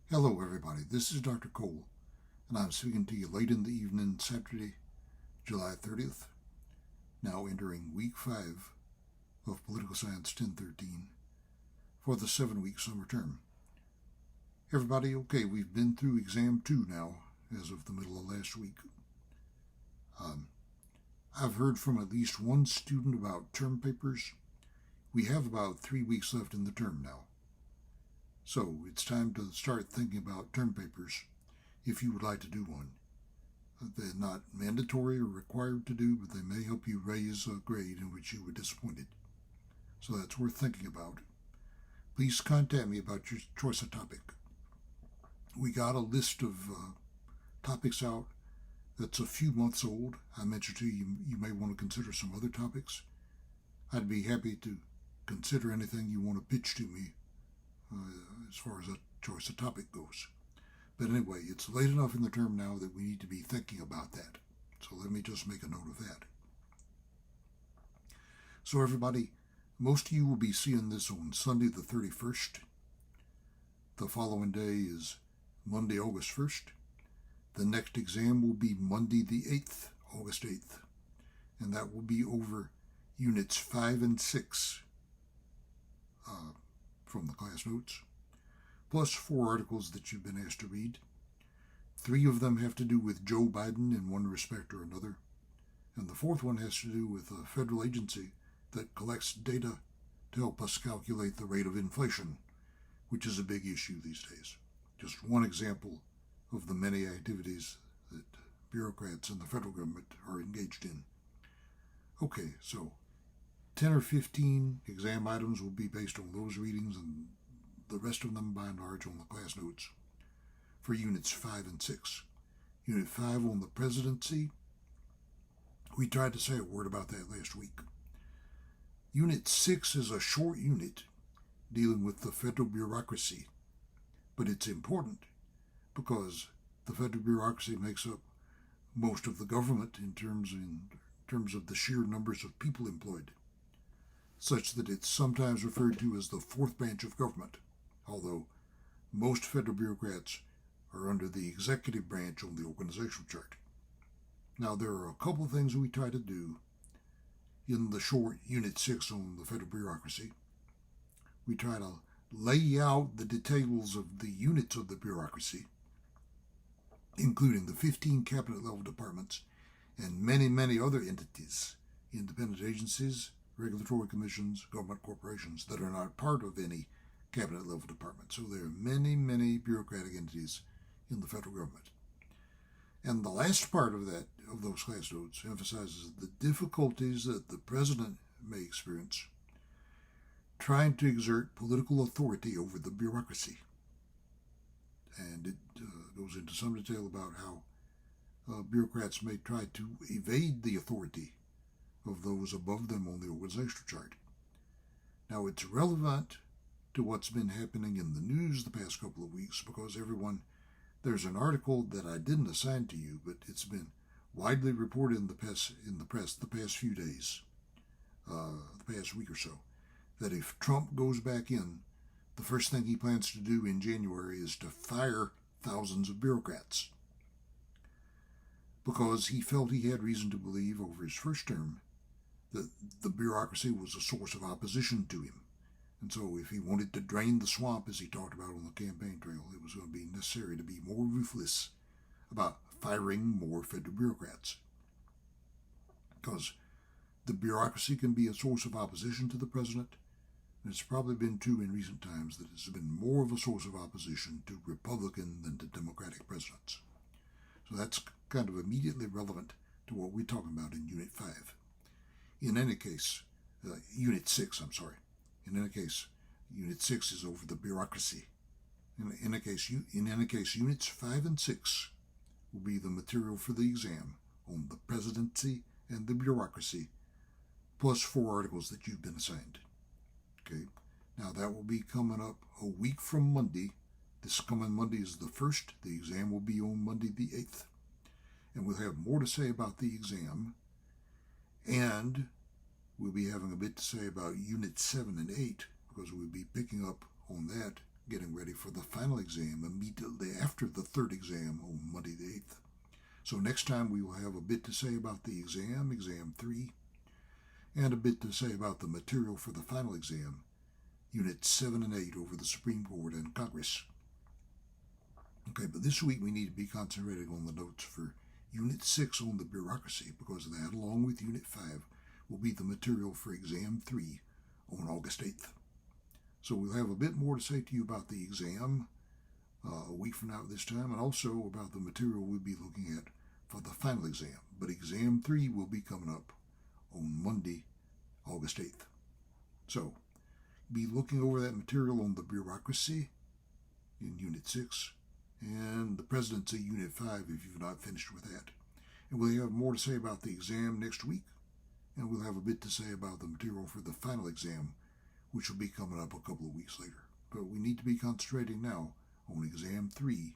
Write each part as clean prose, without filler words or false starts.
Hello, everybody. This is Dr. Cole, and I'm speaking to you late in the evening, Saturday, July 30th, now entering week 5 of Political Science 1013 for the 7-week summer term. Everybody, okay, we've been through exam 2 now, as of the middle of last week. I've heard from at least one student about term papers. We have about 3 weeks left in the term now. So it's time to start thinking about term papers if you would like to do one. They're not mandatory or required to do, but they may help you raise a grade in which you were disappointed. So that's worth thinking about. Please contact me about your choice of topic. We got a list of topics out that's a few months old. I mentioned to you, you may want to consider some other topics. I'd be happy to consider anything you want to pitch to me as far as a choice of topic goes. But anyway, it's late enough in the term now that we need to be thinking about that. So let me just make a note of that. So everybody, most of you will be seeing this on Sunday the 31st. The following day is Monday, August 1st. The next exam will be Monday the 8th, August 8th. And that will be over Units 5 and 6 from the class notes, plus 4 articles that you've been asked to read. 3 of them have to do with Joe Biden in one respect or another, and the 4th one has to do with a federal agency that collects data to help us calculate the rate of inflation, which is a big issue these days. Just one example of the many activities that bureaucrats in the federal government are engaged in. Okay, so 10 or 15 exam items will be based on those readings, and the rest of them, by and large, on the class notes for Units 5 and 6. Unit 5 on the presidency. We tried to say a word about that last week. Unit 6 is a short unit dealing with the federal bureaucracy, but it's important because the federal bureaucracy makes up most of the government in terms of the sheer numbers of people employed, such that it's sometimes referred to as the 4th branch of government, although most federal bureaucrats are under the executive branch on the organizational chart. Now, there are a couple of things we try to do in the short Unit 6 on the federal bureaucracy. We try to lay out the details of the units of the bureaucracy, including the 15 cabinet-level departments and many, many other entities, independent agencies, regulatory commissions, government corporations that are not part of any cabinet-level department. So there are many, many bureaucratic entities in the federal government. And the last part of those class notes emphasizes the difficulties that the president may experience trying to exert political authority over the bureaucracy. And it goes into some detail about how bureaucrats may try to evade the authority of those above them on the organizational chart. Now, it's relevant to what's been happening in the news the past couple of weeks because there's an article that I didn't assign to you, but it's been widely reported in the press the past few days, the past week or so, that if Trump goes back in, the first thing he plans to do in January is to fire thousands of bureaucrats because he felt he had reason to believe over his first term that the bureaucracy was a source of opposition to him. And so if he wanted to drain the swamp, as he talked about on the campaign trail, it was going to be necessary to be more ruthless about firing more federal bureaucrats. Because the bureaucracy can be a source of opposition to the president, and it's probably been true in recent times that it's been more of a source of opposition to Republican than to Democratic presidents. So that's kind of immediately relevant to what we're talking about in Unit 5. In any case, Unit 6, I'm sorry. In any case, Unit 6 is over the bureaucracy. In any case, Units 5 and 6 will be the material for the exam on the presidency and the bureaucracy, plus 4 articles that you've been assigned. Okay. Now that will be coming up a week from Monday. This coming Monday is the 1st. The exam will be on Monday the 8th. And we'll have more to say about the exam. And we'll be having a bit to say about Units 7 and 8, because we'll be picking up on that getting ready for the final exam immediately after the third exam on Monday the 8th. So next time we will have a bit to say about the exam, exam 3, and a bit to say about the material for the final exam, units 7 and 8 over the Supreme Court and Congress. Okay, but this week we need to be concentrating on the notes for unit 6 on the bureaucracy, because that, along with unit 5, will be the material for exam 3 on August 8th. So we'll have a bit more to say to you about the exam a week from now at this time, and also about the material we'll be looking at for the final exam. But exam 3 will be coming up on Monday, August 8th. So be looking over that material on the bureaucracy in unit 6 and the presidency unit 5 if you've not finished with that. And we'll have more to say about the exam next week, and we'll have a bit to say about the material for the final exam, which will be coming up a couple of weeks later. But we need to be concentrating now on exam 3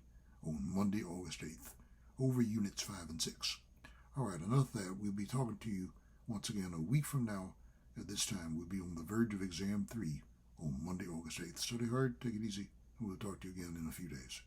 on Monday, August 8th, over units 5 and 6. All right, enough of that. We'll be talking to you once again a week from now. At this time, we'll be on the verge of exam 3 on Monday, August 8th. Study hard, take it easy, and we'll talk to you again in a few days.